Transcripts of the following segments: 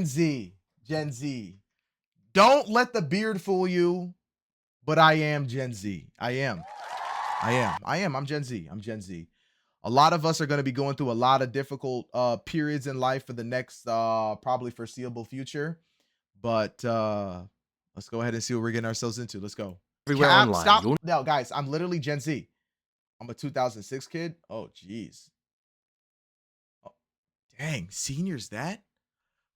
Z, Gen Z. Don't let the beard fool you, but I am Gen Z. I am. I'm Gen Z. I'm Gen Z. A lot of us are going to be going through a lot of difficult periods in life for the next probably foreseeable future. But let's go ahead and see what we're getting ourselves into. Let's go. Everywhere Cap, online. stop. No, guys, I'm literally Gen Z. I'm a 2006 kid. Oh, geez. Oh, dang, seniors that?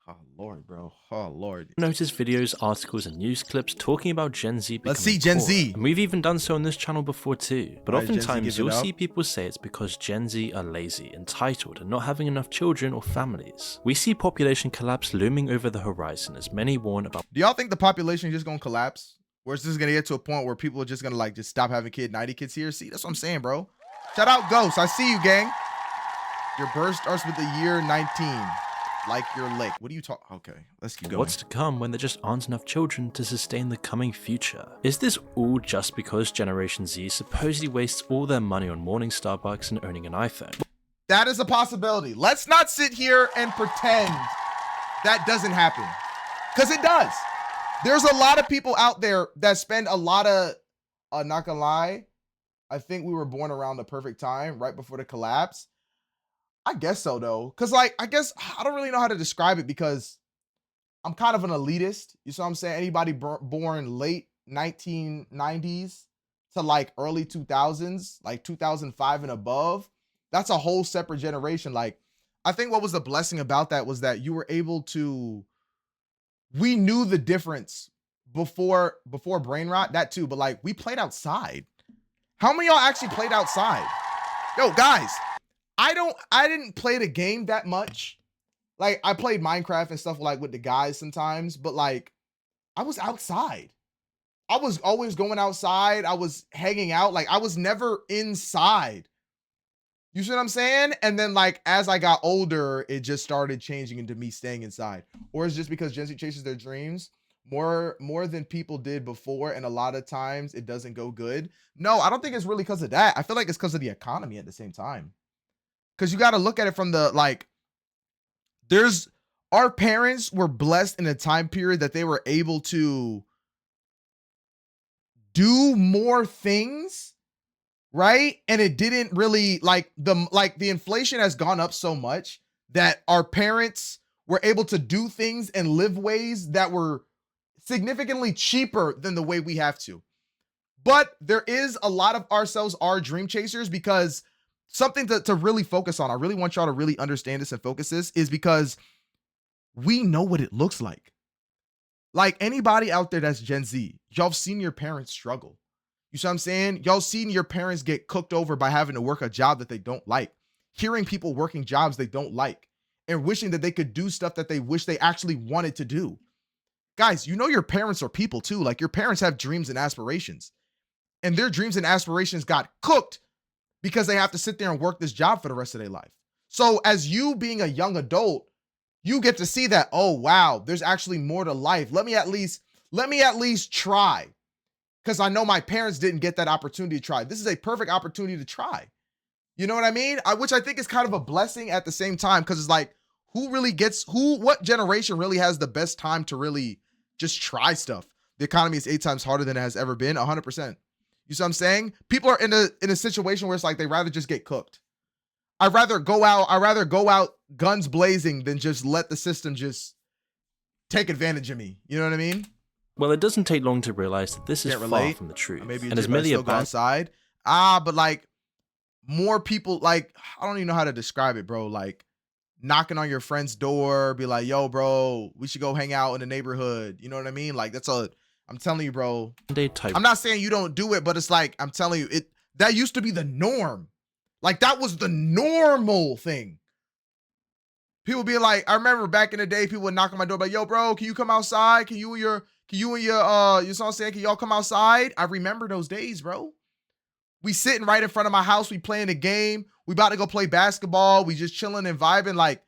Oh, Lord, bro. Oh, Lord. Notice videos, articles, and news clips talking about Gen Z becoming Let's see Gen poorer. Z. And we've even done so on this channel before too. But Why is Gen Z oftentimes giving you'll up? see people say it's because Gen Z are lazy, entitled, and not having enough children or families. We see population collapse looming over the horizon as many warn about. Do y'all think the population is just gonna collapse? Or is this gonna get to a point where people are just gonna like just stop having 90 kids here? See, that's what I'm saying, bro. Shout out Ghost. I see you, gang. Your birth starts with the year 19. Like your lake. What are you talking? Okay, let's keep going. What's to come when there just aren't enough children to sustain the coming future? Is this all just because Generation Z supposedly wastes all their money on morning Starbucks and owning an iPhone? That is a possibility. Let's not sit here and pretend that doesn't happen, because it does. There's a lot of people out there that spend a lot of, not gonna lie, I think we were born around the perfect time, right before the collapse. I guess so, though. Because, like, I guess I don't really know how to describe it because I'm kind of an elitist. You see what I'm saying? Anybody born late 1990s to like early 2000s, like 2005 and above, that's a whole separate generation. Like, I think what was the blessing about that was that you were able to, we knew the difference before brain rot, that too, but like we played outside. How many of y'all actually played outside? Yo, guys, I didn't play the game that much. Like, I played Minecraft and stuff like with the guys sometimes, but like I was outside. I was always going outside. I was hanging out. Like, I was never inside. You see what I'm saying? And then like as I got older, it just started changing into me staying inside. Or it's just because Gen Z chases their dreams more than people did before, and a lot of times it doesn't go good. No, I don't think it's really because of that. I feel like it's because of the economy at the same time. Because you got to look at it from the like, there's, our parents were blessed in a time period that they were able to do more things, right? And it didn't really like the inflation has gone up so much that our parents were able to do things and live ways that were significantly cheaper than the way we have to. But there is a lot of ourselves are dream chasers, because something to really focus on, I really want y'all to really understand this and focus this, is because we know what it looks like. Like, anybody out there that's Gen Z, y'all have seen your parents struggle. You see what I'm saying? Y'all seen your parents get cooked over by having to work a job that they don't like, hearing people working jobs they don't like, and wishing that they could do stuff that they wish they actually wanted to do. Guys, you know your parents are people too. Like, your parents have dreams and aspirations, and their dreams and aspirations got cooked because they have to sit there and work this job for the rest of their life. So as you being a young adult, you get to see that, oh wow, there's actually more to life. Let me at least try. Because I know my parents didn't get that opportunity to try. This is a perfect opportunity to try. You know what I mean? Which I think is kind of a blessing at the same time, because it's like, what generation really has the best time to really just try stuff? The economy is 8 times harder than it has ever been, 100%. You see what I'm saying? People are in a situation where it's like they rather just get cooked. I'd rather go out guns blazing than just let the system just take advantage of me. You know what I mean? Well, it doesn't take long to realize that this is far from the truth. Maybe and as merely a go outside. But like, more people, like, I don't even know how to describe it, bro. Like, knocking on your friend's door, be like, yo, bro, we should go hang out in the neighborhood. You know what I mean? Like, I'm telling you, bro. I'm not saying you don't do it, but it's like, I'm telling you, that used to be the norm. Like, that was the normal thing. People be like, I remember back in the day, people would knock on my door, like, yo, bro, can you come outside? Can you and your you know what I'm saying? Can y'all come outside? I remember those days, bro. We sitting right in front of my house. We playing a game. We about to go play basketball. We just chilling and vibing. Like,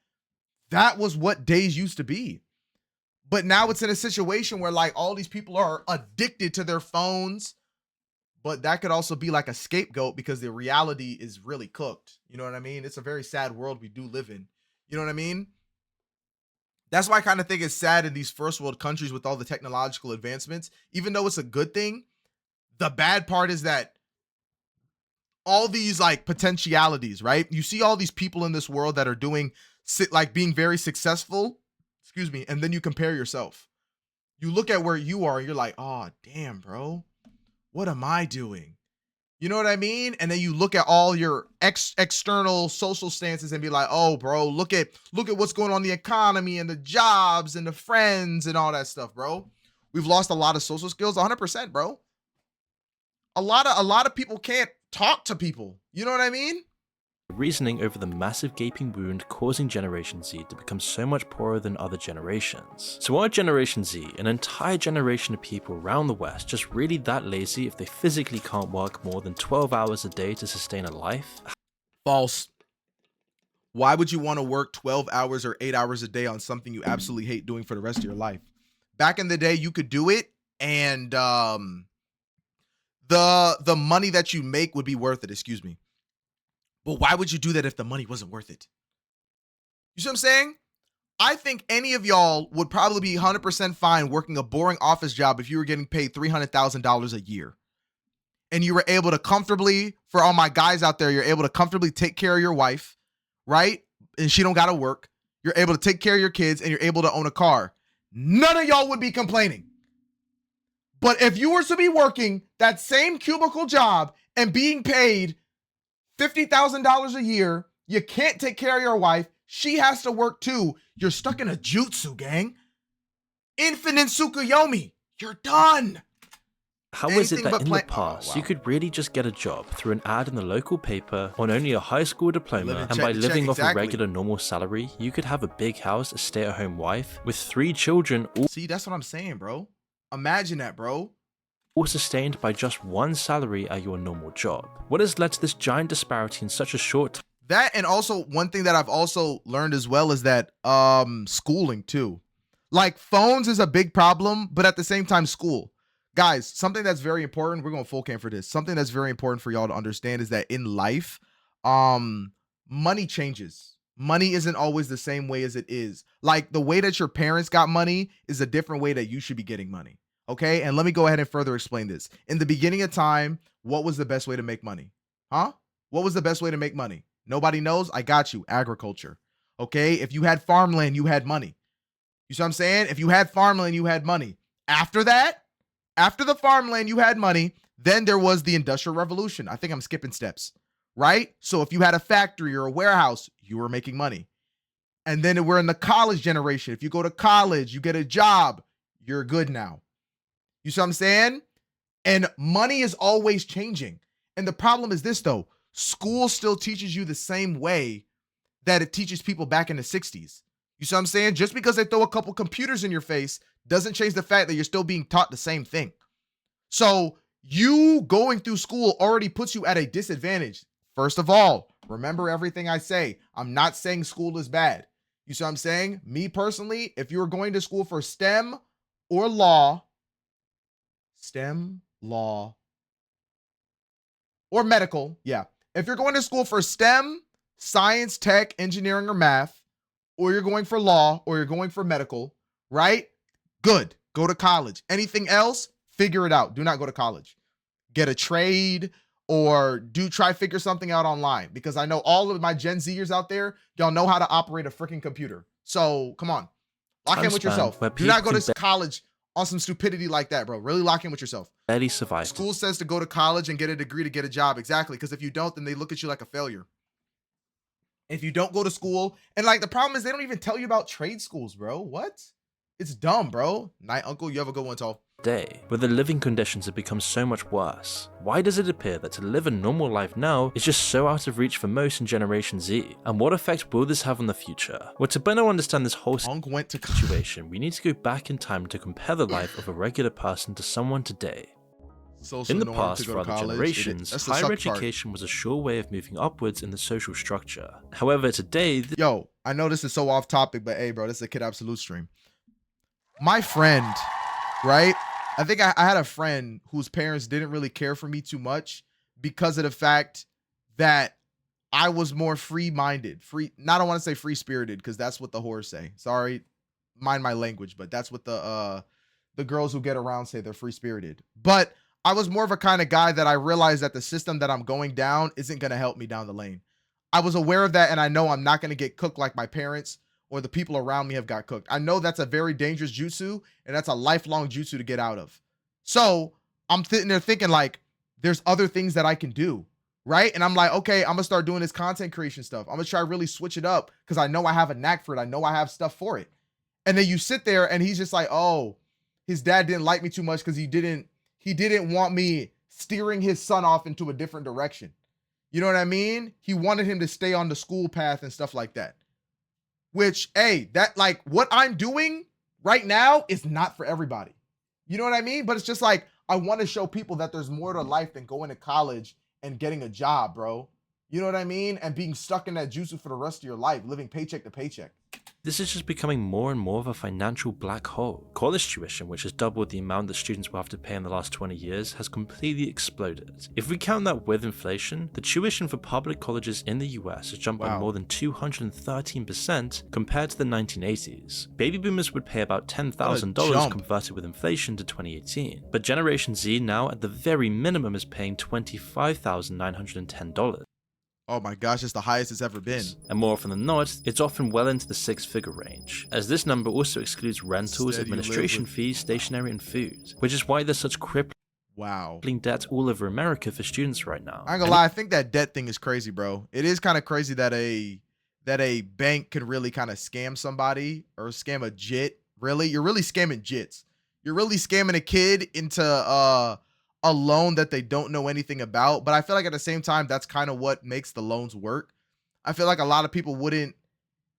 that was what days used to be. But now it's in a situation where like all these people are addicted to their phones, but that could also be like a scapegoat because the reality is really cooked. You know what I mean? It's a very sad world we do live in. You know what I mean? That's why I kind of think it's sad in these first world countries with all the technological advancements, even though it's a good thing, the bad part is that all these like potentialities, right? You see all these people in this world that are doing like being very successful, excuse me, and then you compare yourself. You look at where you are and you're like, oh, damn, bro, what am I doing? You know what I mean? And then you look at all your external social stances and be like, oh, bro, look at what's going on in the economy and the jobs and the friends and all that stuff, bro. We've lost a lot of social skills, 100%, bro. A lot of people can't talk to people. You know what I mean? Reasoning over the massive gaping wound causing Generation Z to become so much poorer than other generations. So are Generation Z, an entire generation of people around the West, just really that lazy if they physically can't work more than 12 hours a day to sustain a life? False. Why would you want to work 12 hours or 8 hours a day on something you absolutely hate doing for the rest of your life? Back in the day, you could do it, and the money that you make would be worth it, excuse me. But why would you do that if the money wasn't worth it? You see what I'm saying? I think any of y'all would probably be 100% fine working a boring office job if you were getting paid $300,000 a year. And you were able to comfortably, for all my guys out there, you're able to comfortably take care of your wife, right? And she don't got to work. You're able to take care of your kids and you're able to own a car. None of y'all would be complaining. But if you were to be working that same cubicle job and being paid $50,000 a year, you can't take care of your wife, she has to work too, you're stuck in a jutsu, gang. Infinite Tsukuyomi. You're done. How is it that in the past, you could really just get a job through an ad in the local paper on only a high school diploma, and by living off a regular normal salary, you could have a big house, a stay-at-home wife, with 3 children, all See, that's what I'm saying, bro. Imagine that, bro. all sustained by just one salary at your normal job? What has led to this giant disparity in such a short time? That, and also one thing that I've also learned as well is that schooling too. Like phones is a big problem, but at the same time, school. Guys, something that's very important, we're going full cam for this. Something that's very important for y'all to understand is that in life, money changes. Money isn't always the same way as it is. Like the way that your parents got money is a different way that you should be getting money. Okay, and let me go ahead and further explain this. In the beginning of time, what was the best way to make money? Huh? What was the best way to make money? Nobody knows? I got you. Agriculture. Okay, if you had farmland, you had money. You see what I'm saying? If you had farmland, you had money. After that, after the farmland, you had money. Then there was the Industrial Revolution. I think I'm skipping steps, right? So if you had a factory or a warehouse, you were making money. And then we're in the college generation. If you go to college, you get a job, you're good now. You see what I'm saying? And money is always changing. And the problem is this, though. School still teaches you the same way that it teaches people back in the 60s. You see what I'm saying? Just because they throw a couple computers in your face doesn't change the fact that you're still being taught the same thing. So you going through school already puts you at a disadvantage. First of all, remember everything I say. I'm not saying school is bad. You see what I'm saying? Me personally, if you were going to school for STEM or law, or medical, yeah. If you're going to school for STEM, science, tech, engineering, or math, or you're going for law, or you're going for medical, right? Good. Go to college. Anything else, figure it out. Do not go to college. Get a trade or try figure something out online, because I know all of my Gen Zers out there, y'all know how to operate a freaking computer. So come on, lock in with yourself. Do not go to college on some stupidity like that, bro. Really lock in with yourself. Barely survive. School says to go to college and get a degree to get a job. Exactly. Because if you don't, then they look at you like a failure. If you don't go to school, and like the problem is they don't even tell you about trade schools, bro. What? It's dumb, bro. Night, uncle. You have a good one, Tall. Day, where the living conditions have become so much worse. Why does it appear that to live a normal life now is just so out of reach for most in Generation Z? And what effect will this have on the future? Well, to better understand this whole situation, we need to go back in time to compare the life of a regular person to someone today. In the past, for other generations, higher education was a sure way of moving upwards in the social structure. However, today... Yo, I know this is so off topic, but hey, bro, this is a Kid Absolute stream. My friend, right? I think I had a friend whose parents didn't really care for me too much because of the fact that I was more free-minded. I don't want to say free-spirited because that's what the whores say. Sorry. mind my language, but that's what the girls who get around say. They're free spirited. But I was more of a kind of guy that I realized that the system that I'm going down isn't going to help me down the lane. I was aware of that, and I know I'm not going to get cooked like my parents or the people around me have got cooked. I know that's a very dangerous jutsu, and that's a lifelong jutsu to get out of. So I'm sitting there thinking like, there's other things that I can do, right? And I'm like, okay, I'm gonna start doing this content creation stuff. I'm gonna try to really switch it up because I know I have a knack for it. I know I have stuff for it. And then you sit there, and he's just like, oh, his dad didn't like me too much because he didn't want me steering his son off into a different direction. You know what I mean? He wanted him to stay on the school path and stuff like that. Which, hey, that like what I'm doing right now is not for everybody. You know what I mean? But it's just like I want to show people that there's more to life than going to college and getting a job, bro. You know what I mean? And being stuck in that jutsu for the rest of your life, living paycheck to paycheck. This is just becoming more and more of a financial black hole. College tuition, which has doubled the amount that students will have to pay in the last 20 years, has completely exploded. If we count that with inflation, the tuition for public colleges in the US has jumped by more than 213% compared to the 1980s. Baby boomers would pay about $10,000 converted with inflation to 2018, but Generation Z now at the very minimum is paying $25,910. Oh my gosh, it's the highest it's ever been. And more often than not, it's often well into the six-figure range, as this number also excludes rentals, administration fees, stationery, and food, which is why there's such crippling debt all over America for students right now. I ain't gonna lie, I think that debt thing is crazy, bro. It is kind of crazy that a bank can really kind of scam somebody or scam a jit. Really, you're really scamming jits. You're really scamming a kid into a loan that they don't know anything about. But I feel like at the same time, that's kind of what makes the loans work. I feel like a lot of people wouldn't,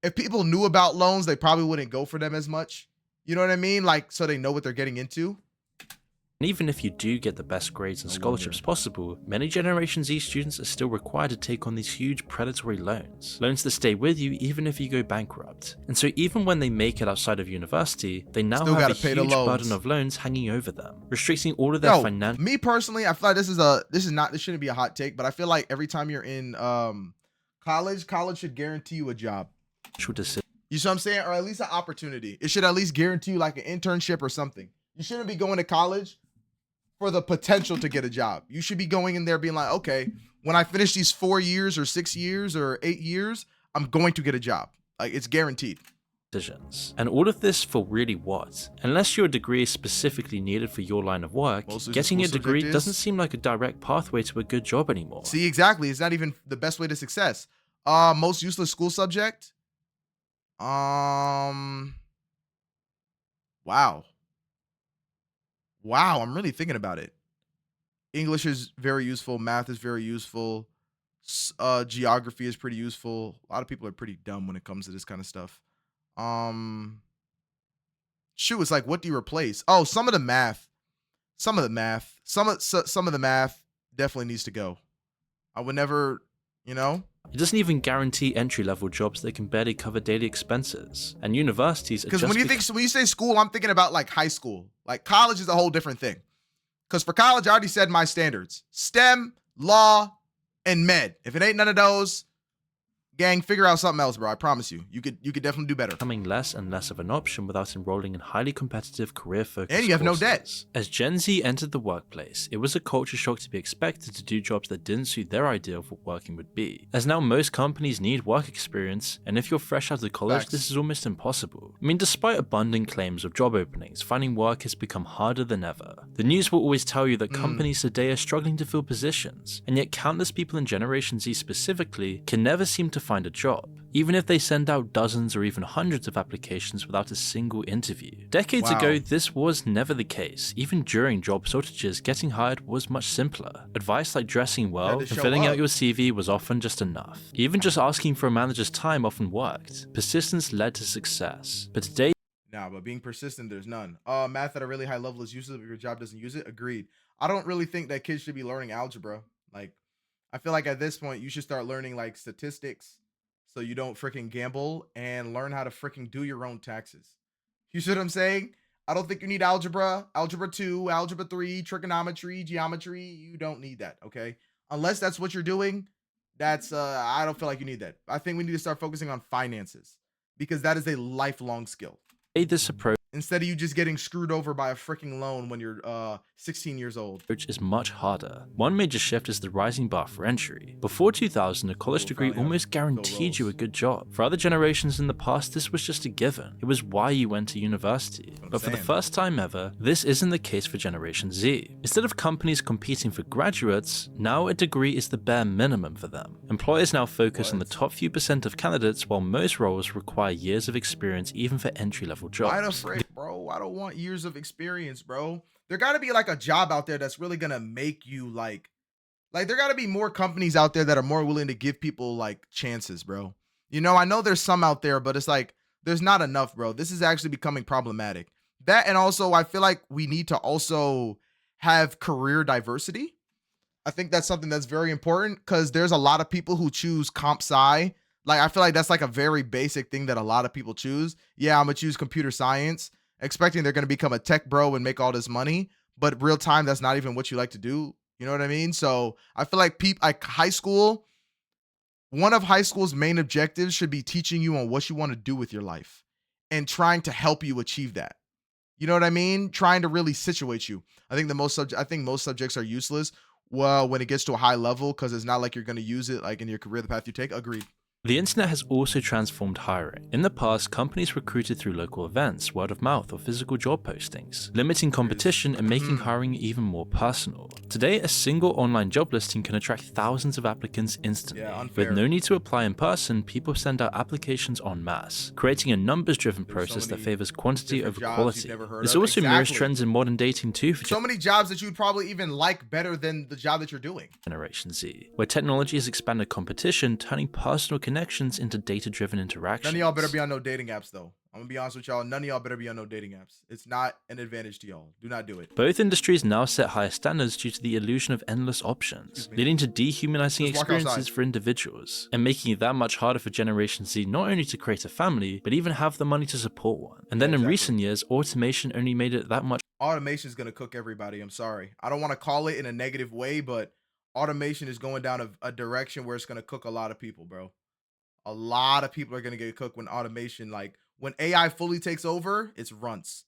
if people knew about loans, they probably wouldn't go for them as much. You know what I mean? Like, so they know what they're getting into. And even if you do get the best grades and scholarships possible, many Generation Z students are still required to take on these huge predatory loans that stay with you even if you go bankrupt. And so even when they make it outside of university, they now have a huge burden of loans hanging over them, restricting all of their financial. Me personally, I feel like this shouldn't be a hot take, but I feel like every time you're in college should guarantee you a job. You see what I'm saying? Or at least an opportunity. It should at least guarantee you like an internship or something. You shouldn't be going to college for the potential to get a job. You should be going in there being like, okay, when I finish these 4 years or 6 years or 8 years, I'm going to get a job. Like, it's guaranteed. Decisions. And all of this for really what? Unless your degree is specifically needed for your line of work, getting a degree doesn't seem like a direct pathway to a good job anymore. See, exactly. It's not even the best way to success. Most useless school subject? Wow. Wow, I'm really thinking about it. English is very useful. Math is very useful. Geography is pretty useful. A lot of people are pretty dumb when it comes to this kind of stuff. Shoot, it's like, what do you replace? Oh, some of the math definitely needs to go. I would never, you know. It doesn't even guarantee entry-level jobs that can barely cover daily expenses. And universities are because when you say school, I'm thinking about like high school. Like college is a whole different thing. Because for college, I already said my standards: STEM, law, and med. If it ain't none of those, gang, figure out something else, bro. I promise you. You could definitely do better. Becoming less and less of an option without enrolling in highly competitive career-focused courses. And you have no debt. As Gen Z entered the workplace, it was a culture shock to be expected to do jobs that didn't suit their idea of what working would be. As now most companies need work experience, and if you're fresh out of college, this is almost impossible. I mean, despite abundant claims of job openings, finding work has become harder than ever. The news will always tell you that companies today are struggling to fill positions, and yet countless people in Generation Z specifically can never seem to find a job, even if they send out dozens or even hundreds of applications without a single interview. Decades ago, this was never the case. Even during job shortages, getting hired was much simpler. Advice like dressing well and filling out your CV was often just enough. Even just asking for a manager's time often worked. Persistence led to success. But today, but being persistent, there's none. Math at a really high level is useless if your job doesn't use it. Agreed. I don't really think that kids should be learning algebra. Like, I feel like at this point, you should start learning like statistics so you don't freaking gamble, and learn how to freaking do your own taxes. You see what I'm saying? I don't think you need algebra, algebra 2, algebra 3, trigonometry, geometry. You don't need that, okay? Unless that's what you're doing, I don't feel like you need that. I think we need to start focusing on finances because that is a lifelong skill. this approach instead of you just getting screwed over by a freaking loan when you're 16 years old. is much harder. One major shift is the rising bar for entry. Before 2000, a college degree almost guaranteed you a good job. For other generations in the past, this was just a given. It was why you went to university. But for the first time ever, this isn't the case for Generation Z. Instead of companies competing for graduates, now a degree is the bare minimum for them. Employers now focus on the top few percent of candidates, while most roles require years of experience even for entry-level jobs. I'm afraid, bro. I don't want years of experience, bro. There got to be like a job out there that's really gonna make you like there got to be more companies out there that are more willing to give people like chances, bro. You know, I know there's some out there, but it's like there's not enough, bro. This is actually becoming problematic. That, and also I feel like we need to also have career diversity. I think that's something that's very important because there's a lot of people who choose comp sci. Like, I feel like that's like a very basic thing that a lot of people choose. Yeah, I'm gonna choose computer science, expecting they're gonna become a tech bro and make all this money. But real time, that's not even what you like to do. You know what I mean? So I feel like high school, one of high school's main objectives should be teaching you on what you want to do with your life and trying to help you achieve that. You know what I mean? Trying to really situate you. I think most subjects are useless. Well, when it gets to a high level, because it's not like you're going to use it like in your career, the path you take. Agreed. The internet has also transformed hiring. In the past, companies recruited through local events, word of mouth, or physical job postings, limiting competition and making hiring even more personal. Today, a single online job listing can attract thousands of applicants instantly. With no need to apply in person, people send out applications en masse, creating a numbers-driven process that favors quantity over quality. This also mirrors trends in modern dating too for so many jobs that you'd probably even like better than the job that you're doing. Generation Z, where technology has expanded competition, turning personal connections into data-driven interactions. None of y'all better be on no dating apps, though. I'm gonna be honest with y'all. None of y'all better be on no dating apps. It's not an advantage to y'all. Do not do it. Both industries now set higher standards due to the illusion of endless options, leading to dehumanizing experiences for individuals, and making it that much harder for Generation Z not only to create a family, but even have the money to support one. And then in recent years, automation only made it that much. Automation is gonna cook everybody. I'm sorry. I don't want to call it in a negative way, but automation is going down a direction where it's gonna cook a lot of people, bro. A lot of people are going to get cooked when automation, like when AI fully takes over, it's runts.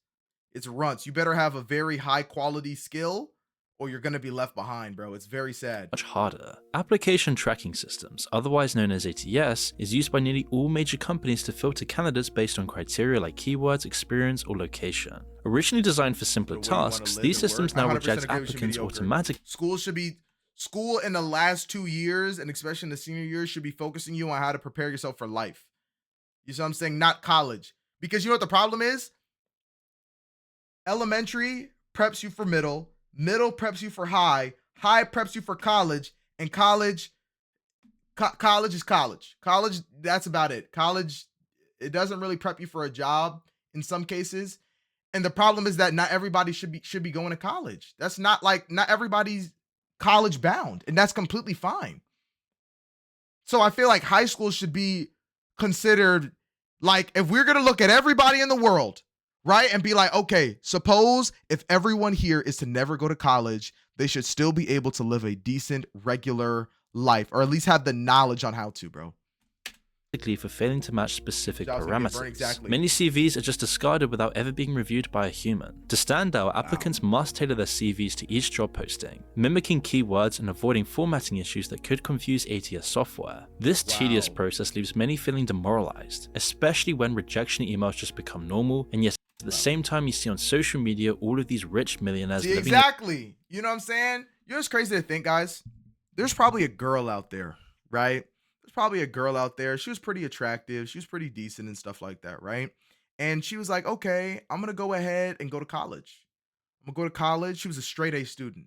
It's runts. You better have a very high quality skill or you're going to be left behind, bro. It's very sad. Much harder. Application tracking systems, otherwise known as ATS, is used by nearly all major companies to filter candidates based on criteria like keywords, experience, or location. Originally designed for simpler tasks, these systems now reject applicants automatically. School in the last 2 years, and especially in the senior years, should be focusing you on how to prepare yourself for life. You see what I'm saying? Not college. Because you know what the problem is? Elementary preps you for middle preps you for high preps you for college, and college is college. College, that's about it. College, it doesn't really prep you for a job in some cases. And the problem is that not everybody should be going to college. That's not everybody's college bound, and that's completely fine. So I feel like high school should be considered like, if we're going to look at everybody in the world, right, and be like, okay, suppose if everyone here is to never go to college, they should still be able to live a decent, regular life, or at least have the knowledge on how to, bro. For failing to match specific parameters. Many CVs are just discarded without ever being reviewed by a human. To stand out, applicants must tailor their CVs to each job posting, mimicking keywords and avoiding formatting issues that could confuse ATS software. This tedious process leaves many feeling demoralized, especially when rejection emails just become normal, and yes, at the same time you see on social media all of these rich millionaires living. Exactly. You know what I'm saying? You know what's crazy to think, guys? There's probably a girl out there, right? There's probably a girl out there. She was pretty attractive. She was pretty decent and stuff like that, right? And she was like, okay, I'm going to go ahead and go to college. I'm going to go to college. She was a straight A student.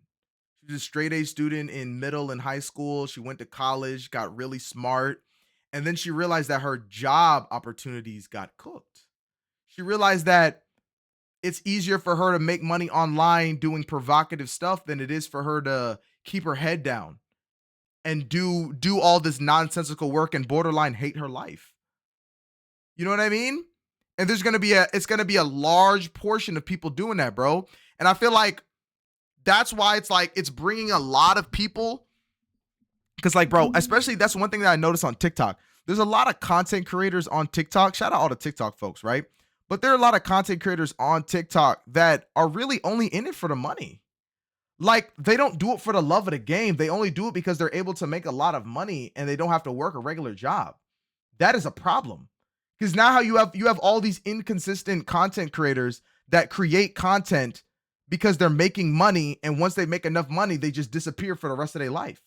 She was a straight A student in middle and high school. She went to college, got really smart. And then she realized that her job opportunities got cooked. She realized that it's easier for her to make money online doing provocative stuff than it is for her to keep her head down and do all this nonsensical work and borderline hate her life. You know what I mean? And it's going to be a large portion of people doing that, bro. And I feel like that's why it's bringing a lot of people. Cause like, bro, especially that's one thing that I noticed on TikTok. There's a lot of content creators on TikTok. Shout out all the TikTok folks, right? But there are a lot of content creators on TikTok that are really only in it for the money. Like, they don't do it for the love of the game. They only do it because they're able to make a lot of money and they don't have to work a regular job. That is a problem. Because now how you have all these inconsistent content creators that create content because they're making money, and once they make enough money, they just disappear for the rest of their life.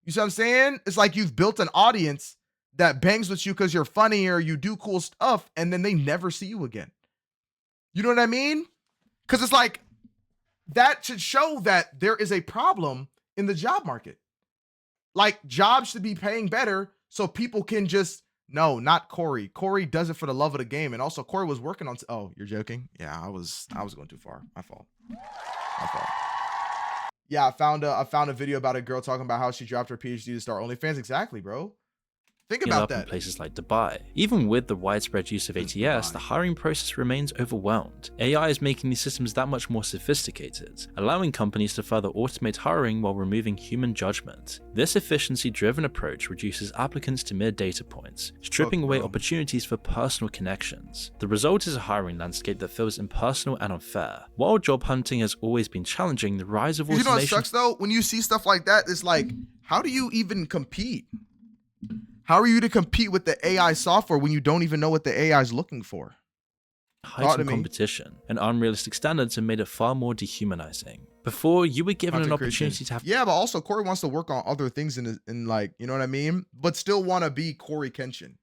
You see what I'm saying? It's like you've built an audience that bangs with you because you're funny or you do cool stuff, and then they never see you again. You know what I mean? Because it's like, that should show that there is a problem in the job market. Like, jobs should be paying better so people can just, no, not Corey. Corey does it for the love of the game. And also Corey was working on, oh, you're joking? Yeah, I was going too far. My fault. Yeah, I found a video about a girl talking about how she dropped her PhD to start OnlyFans. Exactly, bro. Think about that. In places like Dubai. Even with the widespread use of ATS, the hiring process remains overwhelmed. AI is making these systems that much more sophisticated, allowing companies to further automate hiring while removing human judgment. This efficiency-driven approach reduces applicants to mere data points, stripping away opportunities for personal connections. The result is a hiring landscape that feels impersonal and unfair. While job hunting has always been challenging, the rise of automation— You know what sucks though? When you see stuff like that, it's like, how do you even compete? How are you to compete with the AI software when you don't even know what the AI is looking for? Heightened competition and unrealistic standards have made it far more dehumanizing. Before, you were given an opportunity to have— Yeah, but also Corey wants to work on other things in like, you know what I mean? But still want to be Corey Kenshin.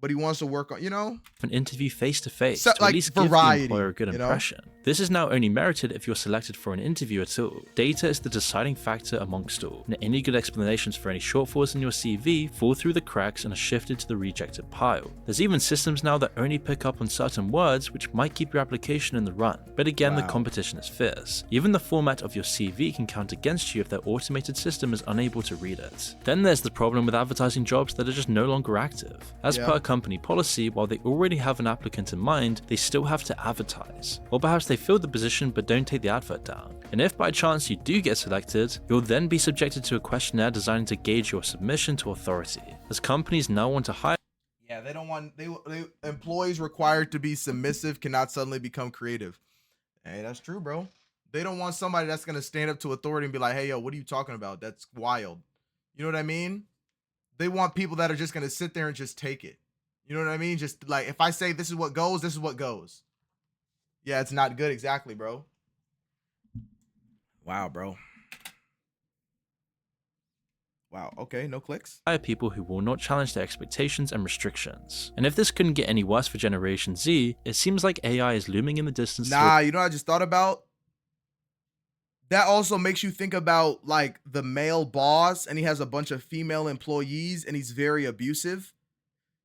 But he wants to work on, you know, an interview face-to-face so, to at like, least give variety, the employer a good impression. This is now only merited if you're selected for an interview at all. Data is the deciding factor amongst all, and any good explanations for any shortfalls in your CV fall through the cracks and are shifted to the rejected pile. There's even systems now that only pick up on certain words which might keep your application in the run. But again, the competition is fierce. Even the format of your CV can count against you if their automated system is unable to read it. Then there's the problem with advertising jobs that are just no longer active. As per company policy, while they already have an applicant in mind, they still have to advertise. Or perhaps they fill the position but don't take the advert down. And if by chance you do get selected, you'll then be subjected to a questionnaire designed to gauge your submission to authority. As companies now want to hire— yeah, they don't want, they employees required to be submissive cannot suddenly become creative. Hey, that's true, bro. They don't want somebody that's going to stand up to authority and be like, hey, yo, what are you talking about? That's wild. You know what I mean? They want people that are just going to sit there and just take it. You know what I mean? Just like, if I say this is what goes, this is what goes. Yeah, it's not good. Exactly, bro. Wow, bro. Wow. Okay, no clicks. Hire people who will not challenge their expectations and restrictions. And if this couldn't get any worse for Generation Z, it seems like AI is looming in the distance. Nah, you know what I just thought about? That also makes you think about like the male boss, and he has a bunch of female employees and he's very abusive.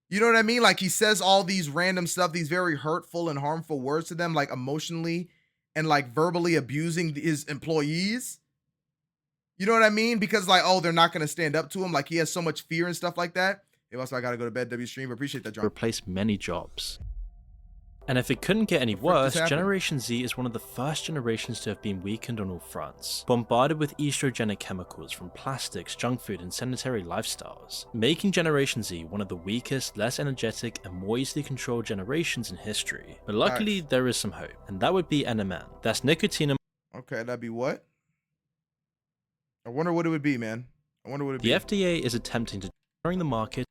You know what I mean? Like, he says all these random stuff, these very hurtful and harmful words to them, like emotionally and like verbally abusing his employees. You know what I mean? Because like, oh, they're not going to stand up to him. Like, he has so much fear and stuff like that. Hey, also, I got to go to bed, W-Stream. Appreciate that, John. Replace many jobs. And if it couldn't get any worse, Generation Z is one of the first generations to have been weakened on all fronts, bombarded with estrogenic chemicals from plastics, junk food, and sedentary lifestyles, making Generation Z one of the weakest, less energetic, and more easily controlled generations in history. But luckily, there is some hope, and that would be NMN. That's nicotine. Okay, that'd be what? I wonder what it would be, man. I wonder what it would be. The FDA is attempting to during the market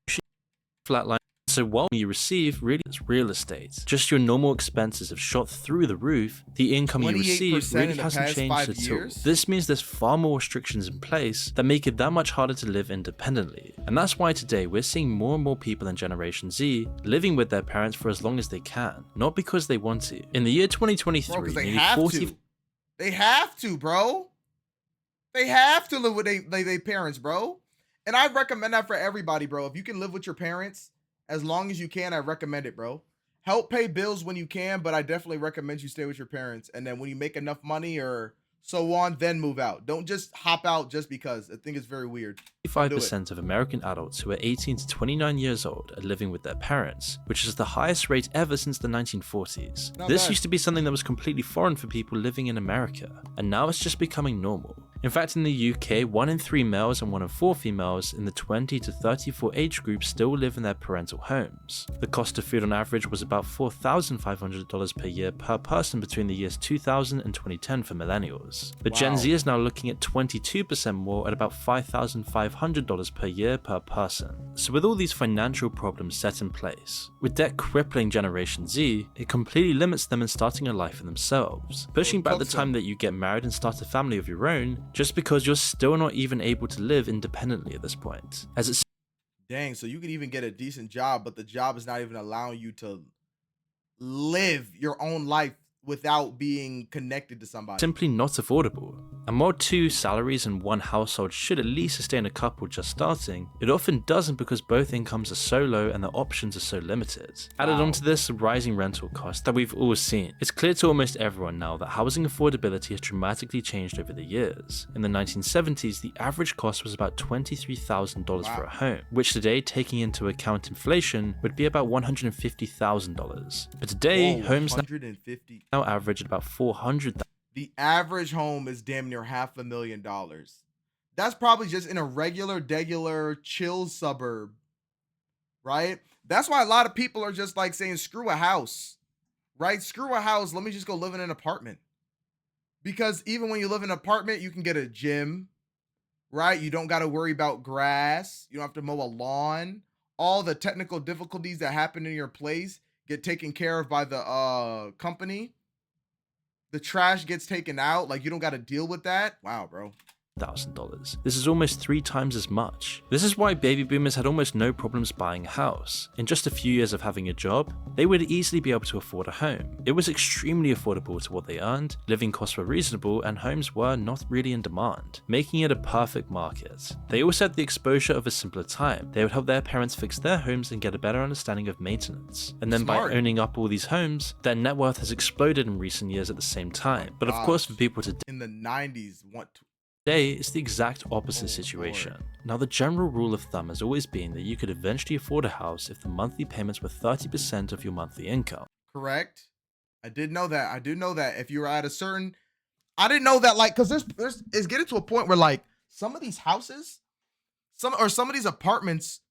flatline. So while you receive really is real estate, just your normal expenses have shot through the roof, the income you receive really hasn't changed at all. This means there's far more restrictions in place that make it that much harder to live independently. And that's why today we're seeing more and more people in Generation Z living with their parents for as long as they can, not because they want to. In the year 2023, bro, they have to. They have to, bro. They have to live with their parents, bro. And I recommend that for everybody, bro. If you can live with your parents as long as you can, I recommend it, bro. Help pay bills when you can, but I definitely recommend you stay with your parents. And then when you make enough money or so on, then move out. Don't just hop out just because. I think it's very weird. 55% of American adults who are 18 to 29 years old are living with their parents, which is the highest rate ever since the 1940s. This used to be something that was completely foreign for people living in America, and now it's just becoming normal. In fact, in the UK, 1 in 3 males and 1 in 4 females in the 20 to 34 age group still live in their parental homes. The cost of food on average was about $4,500 per year per person between the years 2000 and 2010 for millennials. But Gen Z is now looking at 22% more at about $5,500 per year per person. So with all these financial problems set in place, with debt crippling Generation Z, it completely limits them in starting a life for themselves, pushing back the time that you get married and start a family of your own, just because you're still not even able to live independently at this point. As it's Dang, so you could even get a decent job, but the job is not even allowing you to live your own life without being connected to somebody. simply not affordable. And while 2 salaries in one household should at least sustain a couple just starting, it often doesn't because both incomes are so low and the options are so limited. Added onto this, the rising rental costs that we've all seen. It's clear to almost everyone now that housing affordability has dramatically changed over the years. In the 1970s, the average cost was about $23,000 for a home, which today, taking into account inflation, would be about $150,000. But today, homes now average at about $400,000. The average home is damn near $500,000. That's probably just in a regular, chill suburb, right? That's why a lot of people are just like saying, screw a house, right? Screw a house. Let me just go live in an apartment. Because even when you live in an apartment, you can get a gym, right? You don't got to worry about grass. You don't have to mow a lawn. All the technical difficulties that happen in your place get taken care of by the company. The trash gets taken out. Like, you don't got to deal with that. Wow, bro. $1,000. This is almost 3 times as much. This is why baby boomers had almost no problems buying a house. In just a few years of having a job, they would easily be able to afford a home. It was extremely affordable to what they earned, living costs were reasonable, and homes were not really in demand, making it a perfect market. They also had the exposure of a simpler time. They would help their parents fix their homes and get a better understanding of maintenance. And then by owning up all these homes, their net worth has exploded in recent years at the same time. But of course, for people today, in the 90s, today, it's the exact opposite situation. Now, the general rule of thumb has always been that you could eventually afford a house if the monthly payments were 30% of your monthly income. Correct. I did know that. I do know that if you were at a certain, I didn't know that, like, because it's getting to a point where, like, some of these houses, some of these apartments,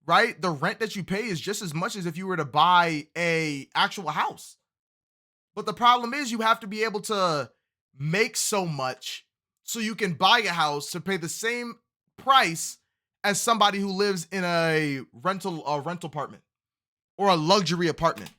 right? The rent that you pay is just as much as if you were to buy a actual house. But the problem is you have to be able to make so much so you can buy a house to pay the same price as somebody who lives in a rental apartment or a luxury apartment.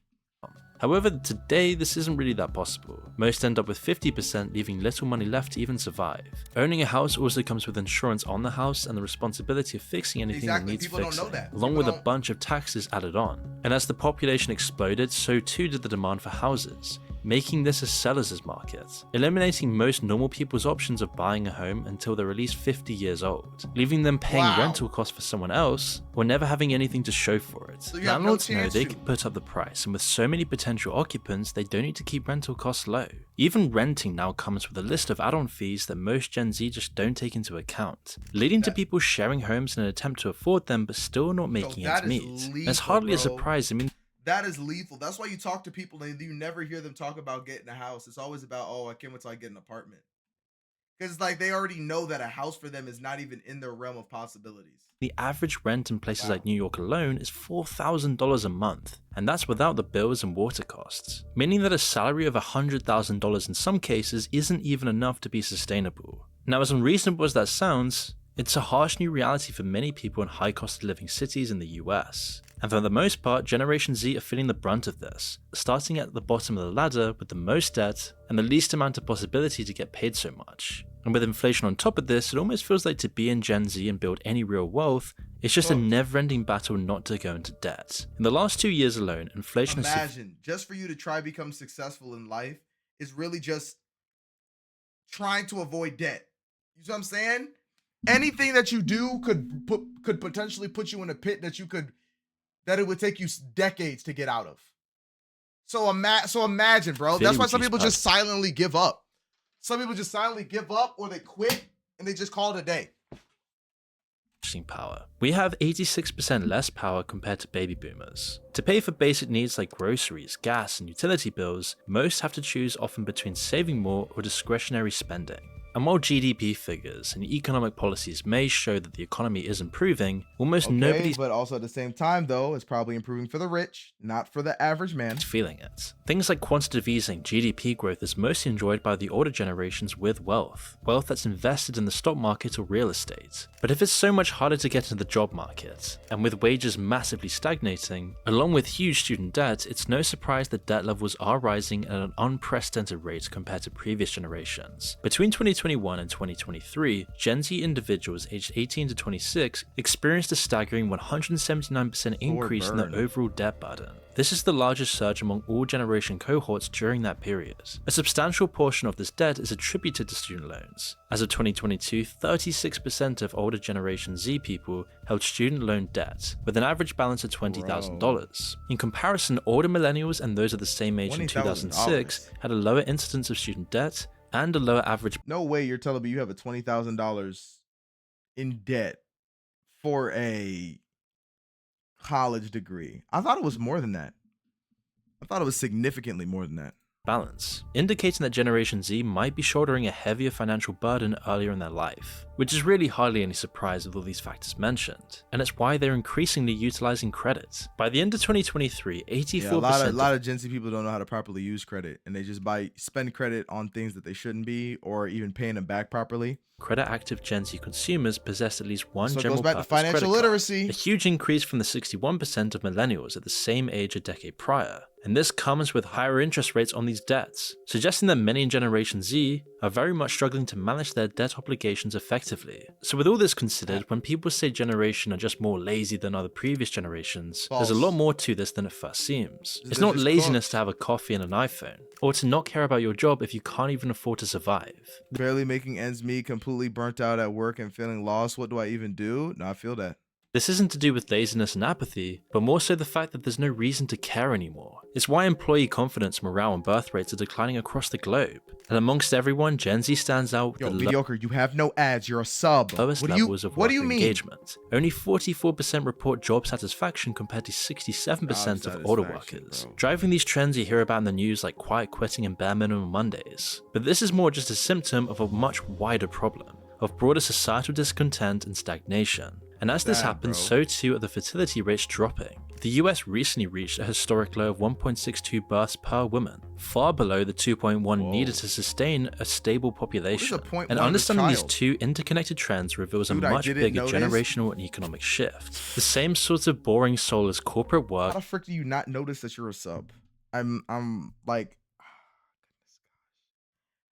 However, today this isn't really that possible. Most end up with 50%, leaving little money left to even survive. Owning a house also comes with insurance on the house and the responsibility of fixing anything that needs fixing, along with a bunch of taxes added on. And as the population exploded, so too did the demand for houses, making this a seller's market, eliminating most normal people's options of buying a home until they're at least 50 years old, leaving them paying rental costs for someone else or never having anything to show for it. So landlords know they can put up the price, and with so many potential occupants, they don't need to keep rental costs low. Even renting now comes with a list of add-on fees that most Gen Z just don't take into account, leading to people sharing homes in an attempt to afford them but still not making ends meet. That's hardly a surprise. I mean, that is lethal. That's why you talk to people and you never hear them talk about getting a house. It's always about, oh, I can't wait till I get an apartment. Because like they already know that a house for them is not even in their realm of possibilities. The average rent in places like New York alone is $4,000 a month, and that's without the bills and water costs, meaning that a salary of $100,000 in some cases isn't even enough to be sustainable. Now, as unreasonable as that sounds, it's a harsh new reality for many people in high cost of living cities in the US. And for the most part, Generation Z are feeling the brunt of this, starting at the bottom of the ladder with the most debt and the least amount of possibility to get paid so much. And with inflation on top of this, it almost feels like to be in Gen Z and build any real wealth, it's just a never-ending battle not to go into debt. In the last 2 years alone, inflation just for you to try become successful in life is really just trying to avoid debt. You see what I'm saying? Anything that you do could potentially put you in a pit that it would take you decades to get out of. So imagine, bro. That's why some people just silently give up. Some people just silently give up, or they quit and they just call it a day. Power. We have 86% less power compared to baby boomers. To pay for basic needs like groceries, gas, and utility bills, most have to choose often between saving more or discretionary spending. And while GDP figures and economic policies may show that the economy is improving, almost Okay, nobody's but also at the same time, though, it's probably improving for the rich, not for the average man. feeling it. Things like quantitative easing GDP growth is mostly enjoyed by the older generations with wealth that's invested in the stock market or real estate. But if it's so much harder to get into the job market, and with wages massively stagnating, along with huge student debt, it's no surprise that debt levels are rising at an unprecedented rate compared to previous generations. Between 2021 and 2023, Gen Z individuals aged 18 to 26 experienced a staggering 179% increase in their overall debt burden. This is the largest surge among all generation cohorts during that period. A substantial portion of this debt is attributed to student loans. As of 2022, 36% of older Generation Z people held student loan debt, with an average balance of $20,000. In comparison, older millennials and those of the same age in 2006 had a lower incidence of student debt and a lower average. No way you're telling me you have a $20,000 in debt for a college degree. I thought it was more than that. I thought it was significantly more than that. Balance, indicating that Generation Z might be shouldering a heavier financial burden earlier in their life, which is really hardly any surprise with all these factors mentioned, and it's why they're increasingly utilizing credit. By the end of 2023, 84% a lot of Gen Z people don't know how to properly use credit, and they just spend credit on things that they shouldn't be, or even paying them back properly. Credit-active Gen Z consumers possess at least one So it general goes back to purpose financial credit card, literacy. a huge increase from the 61% of millennials at the same age a decade prior. And this comes with higher interest rates on these debts, suggesting that many in Generation Z are very much struggling to manage their debt obligations effectively. So with all this considered, when people say generation are just more lazy than other previous generations, there's a lot more to this than it first seems. It's not laziness to have a coffee and an iPhone, or to not care about your job if you can't even afford to survive. Barely making ends meet, completely burnt out at work and feeling lost. What do I even do? No, I feel that. This isn't to do with laziness and apathy, but more so the fact that there's no reason to care anymore. It's why employee confidence, morale, and birth rates are declining across the globe. And amongst everyone, Gen Z stands out with the mediocre, you have no ads, you're a sub. lowest levels of what worker do you mean? engagement. Only 44% report job satisfaction compared to 67% of older workers. Bro. Driving these trends you hear about in the news like quiet quitting and bare minimum Mondays. But this is more just a symptom of a much wider problem, of broader societal discontent and stagnation. And as this happens, so too are the fertility rates dropping. The US recently reached a historic low of 1.62 births per woman, far below the 2.1 needed to sustain a stable population. And understanding these two interconnected trends reveals a much bigger generational and economic shift. The same sort of boring soulless corporate work. How the frick do you not notice that you're a sub? I'm like,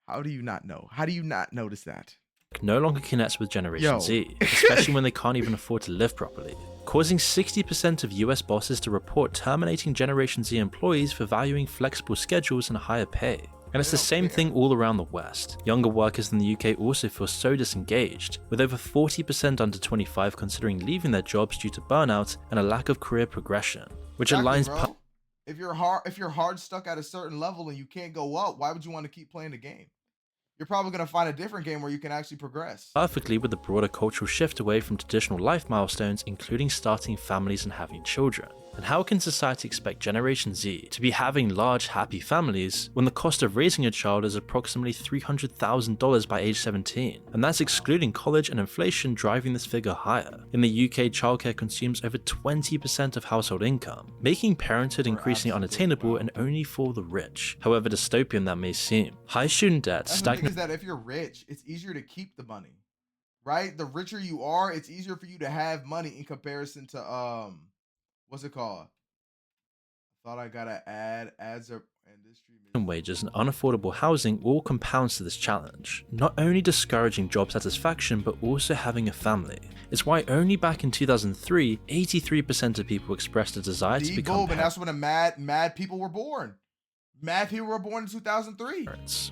how do you not know? How do you not notice that? No longer connects with Generation Z, especially when they can't even afford to live properly, causing 60% of US bosses to report terminating Generation Z employees for valuing flexible schedules and higher pay. And it's the same thing all around the West. Younger workers in the UK also feel so disengaged, with over 40% under 25 considering leaving their jobs due to burnout and a lack of career progression, which aligns. If you're hard stuck at a certain level and you can't go up, why would you want to keep playing the game? You're probably going to find a different game where you can actually progress. Perfectly with the broader cultural shift away from traditional life milestones, including starting families and having children. And how can society expect Generation Z to be having large, happy families when the cost of raising a child is approximately $300,000 by age 17? And that's excluding college and inflation driving this figure higher. In the UK, childcare consumes over 20% of household income, making parenthood increasingly unattainable and only for the rich, however dystopian that may seem. High student debt, stagnant. Is that if you're rich, it's easier to keep the money, right? The richer you are, it's easier for you to have money in comparison to what's it called? I thought I gotta ads are industry wages and unaffordable housing all compounds to this challenge, not only discouraging job satisfaction but also having a family. It's why only back in 2003, 83% of people expressed a desire to become parents. And that's when the mad people were born. Mad people were born in 2003.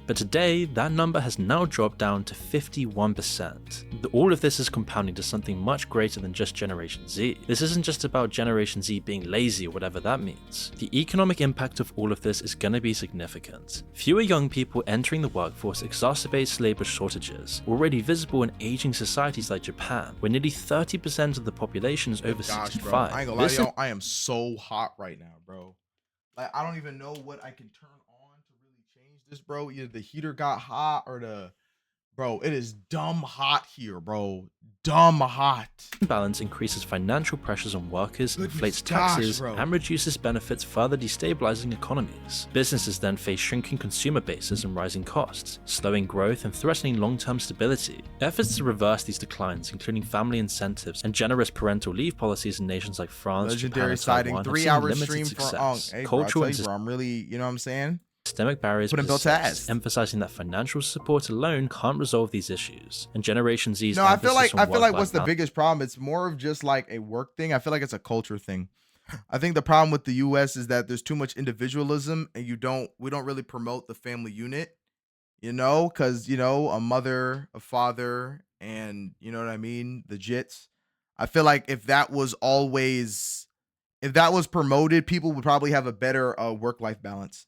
But today, that number has now dropped down to 51%. All of this is compounding to something much greater than just Generation Z. This isn't just about Generation Z being lazy or whatever that means. The economic impact of all of this is going to be significant. Fewer young people entering the workforce exacerbates labor shortages, already visible in aging societies like Japan, where nearly 30% of the population is over 65. Bro. I ain't gonna lie to y'all, I am so hot right now, bro. Like, I don't even know what I can turn on to really change this, bro. Either the heater got hot or Bro, it is dumb hot here, bro. Dumb hot. Imbalance increases financial pressures on workers, Goodness inflates gosh, taxes, bro. and reduces benefits, further destabilizing economies. Businesses then face shrinking consumer bases and rising costs, slowing growth and threatening long-term stability. Efforts to reverse these declines, including family incentives and generous parental leave policies in nations like France, Japan, Legendary and sighting, Taiwan, have 3 seen hour limited stream for Unk. success. Hey, bro, I Cultural tell and you, bro, I'm really, you know what I'm saying? systemic barriers Put him built to persist, ass. emphasizing that financial support alone can't resolve these issues. And Generation Z's No, emphasis on I feel like what's work-life the balance biggest problem? It's more of just like a work thing. I feel like it's a culture thing. I think the problem with the US is that there's too much individualism and we don't really promote the family unit, because a mother, a father, and you know what I mean, the jits. I feel like if that was promoted, people would probably have a better work-life balance.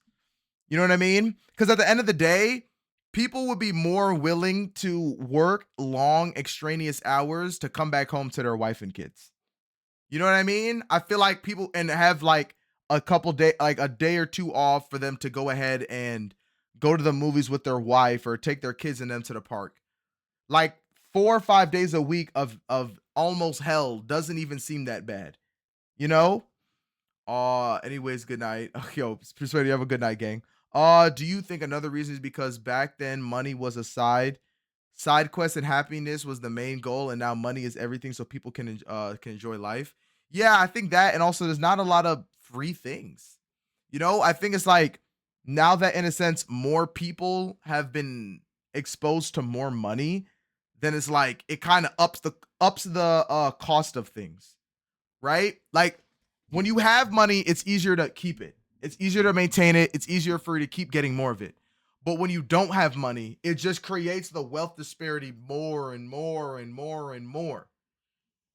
You know what I mean? Because at the end of the day, people would be more willing to work long, extraneous hours to come back home to their wife and kids. You know what I mean? I feel like people and have like a day or two off for them to go ahead and go to the movies with their wife or take their kids and them to the park. Like 4 or 5 days a week of almost hell doesn't even seem that bad. You know? Anyways, good night. Yo, persuade you have a good night, gang. Do you think another reason is because back then money was a side quest and happiness was the main goal, and now money is everything, so people can enjoy life? Yeah, I think that, and also there's not a lot of free things. I think it's like now that in a sense more people have been exposed to more money, then it's like it kind of ups the cost of things, right? Like when you have money, it's easier to keep it. It's easier to maintain it. It's easier for you to keep getting more of it. But when you don't have money, it just creates the wealth disparity more and more and more and more.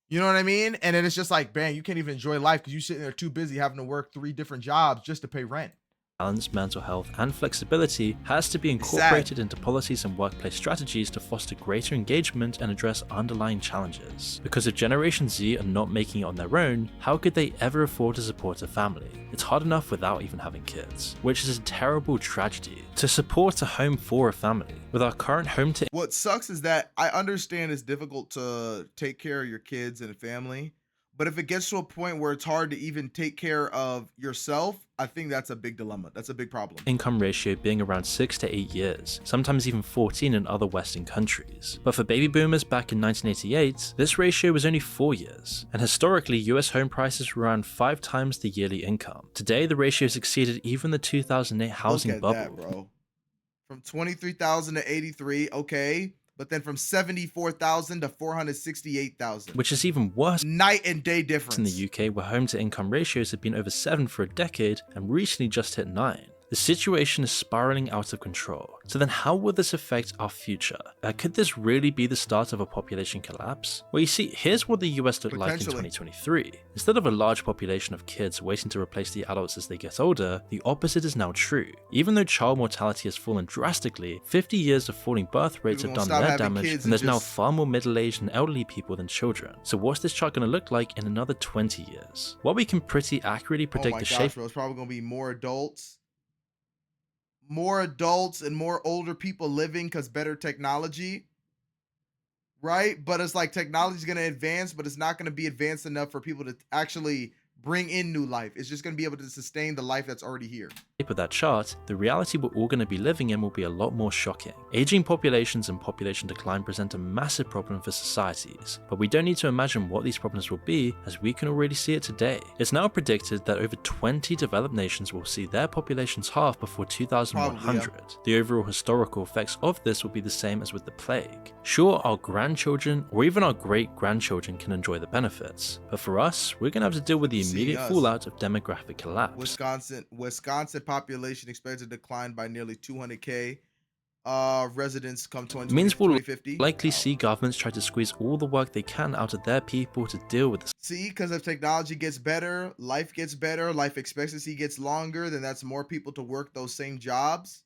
You know what I mean? And then it's just like, bang, you can't even enjoy life because you're sitting there too busy having to work 3 different jobs just to pay rent. balance, mental health, and flexibility has to be It's sad. incorporated into policies and workplace strategies to foster greater engagement and address underlying challenges. Because if Generation Z are not making it on their own, how could they ever afford to support a family? It's hard enough without even having kids, which is a terrible tragedy. To support a home for a family, with our current home to What sucks is that I understand it's difficult to take care of your kids and family, but if it gets to a point where it's hard to even take care of yourself, I think that's a big dilemma. That's a big problem. income ratio being around 6 to 8 years, sometimes even 14 in other Western countries. But for baby boomers back in 1988, this ratio was only 4 years, and historically US home prices were around 5 times the yearly income. Today the ratio has exceeded even the 2008 housing Look at bubble. that, bro. From 23,000 to 83, okay, but then from 74,000 to 468,000. Which is even worse Night and day in difference. the UK, where home to income ratios have been over 7 for a decade and recently just hit 9. The situation is spiraling out of control. So then how will this affect our future? Could this really be the start of a population collapse? Well, you see, here's what the US looked like in Potentially. 2023. Instead of a large population of kids waiting to replace the adults as they get older, the opposite is now true. Even though child mortality has fallen drastically, 50 years of falling birth rates People have gonna done stop their having damage, kids and there's and now just- far more middle-aged and elderly people than children. So what's this chart going to look like in another 20 years? Well, we can pretty accurately Oh predict my the gosh, shape bro, it's probably gonna be more adults and more older people living because better technology, right? But it's like technology's gonna advance, but it's not gonna be advanced enough for people to actually bring in new life. It's just gonna be able to sustain the life that's already here. of that chart, the reality we're all going to be living in will be a lot more shocking. Aging populations and population decline present a massive problem for societies, but we don't need to imagine what these problems will be, as we can already see it today. It's now predicted that over 20 developed nations will see their populations halve before 2100. Probably, The overall historical effects of this will be the same as with the plague. Sure, our grandchildren or even our great-grandchildren can enjoy the benefits, but for us, we're going to have to deal with the See immediate us. fallout of demographic collapse. Wisconsin population expected to decline by nearly 200K residents come It means we'll 2050. likely Wow. see governments try to squeeze all the work they can out of their people to deal with the See, because if technology gets better, life expectancy gets longer, then that's more people to work those same jobs.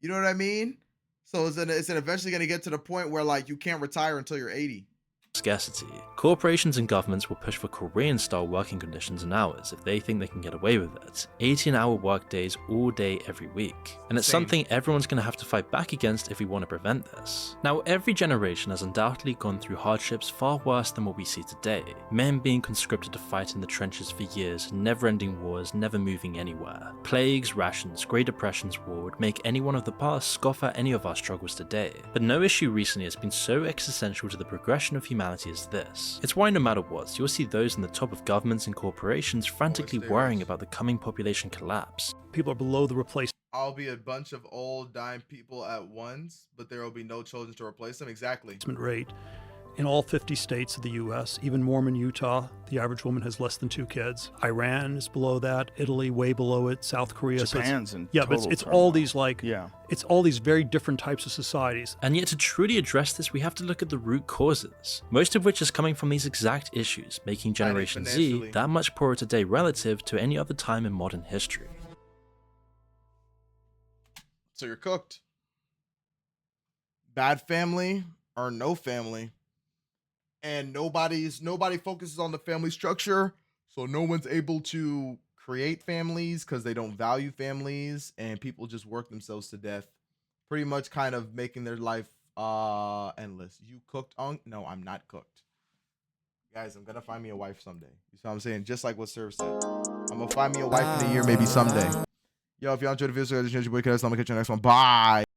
You know what I mean? So it's eventually going to get to the point where like you can't retire until you're 80. scarcity. Corporations and governments will push for Korean-style working conditions and hours if they think they can get away with it. 18-hour work days all day every week. And it's something everyone's going to have to fight back against if we want to prevent this. Now, every generation has undoubtedly gone through hardships far worse than what we see today. Men being conscripted to fight in the trenches for years, never-ending wars, never moving anywhere. Plagues, rations, Great Depressions, war would make anyone of the past scoff at any of our struggles today. But no issue recently has been so existential to the progression of humanity as this. It's why no matter what, you'll see those in the top of governments and corporations frantically worrying about the coming population collapse. People are below the replacement I'll be a bunch of old dying people at once, but there will be no children to replace them. Exactly. rate in all 50 states of the US, even Mormon, Utah, the average woman has less than 2 kids. Iran is below that, Italy way below it, South Korea. Japan's so in yeah, but it's all these it's all these very different types of societies. And yet to truly address this, we have to look at the root causes, most of which is coming from these exact issues, making Generation Z that much poorer today relative to any other time in modern history. So you're cooked. Bad family or no family. And nobody focuses on the family structure, so no one's able to create families because they don't value families, and people just work themselves to death, pretty much kind of making their life endless. You cooked on? No, I'm not cooked. Guys, I'm gonna find me a wife someday. You see what I'm saying? Just like what Serv said, I'm gonna find me a wife in a year, maybe someday. Yo, if y'all enjoyed the video, so your boy, I'm gonna catch you on the next one. Bye.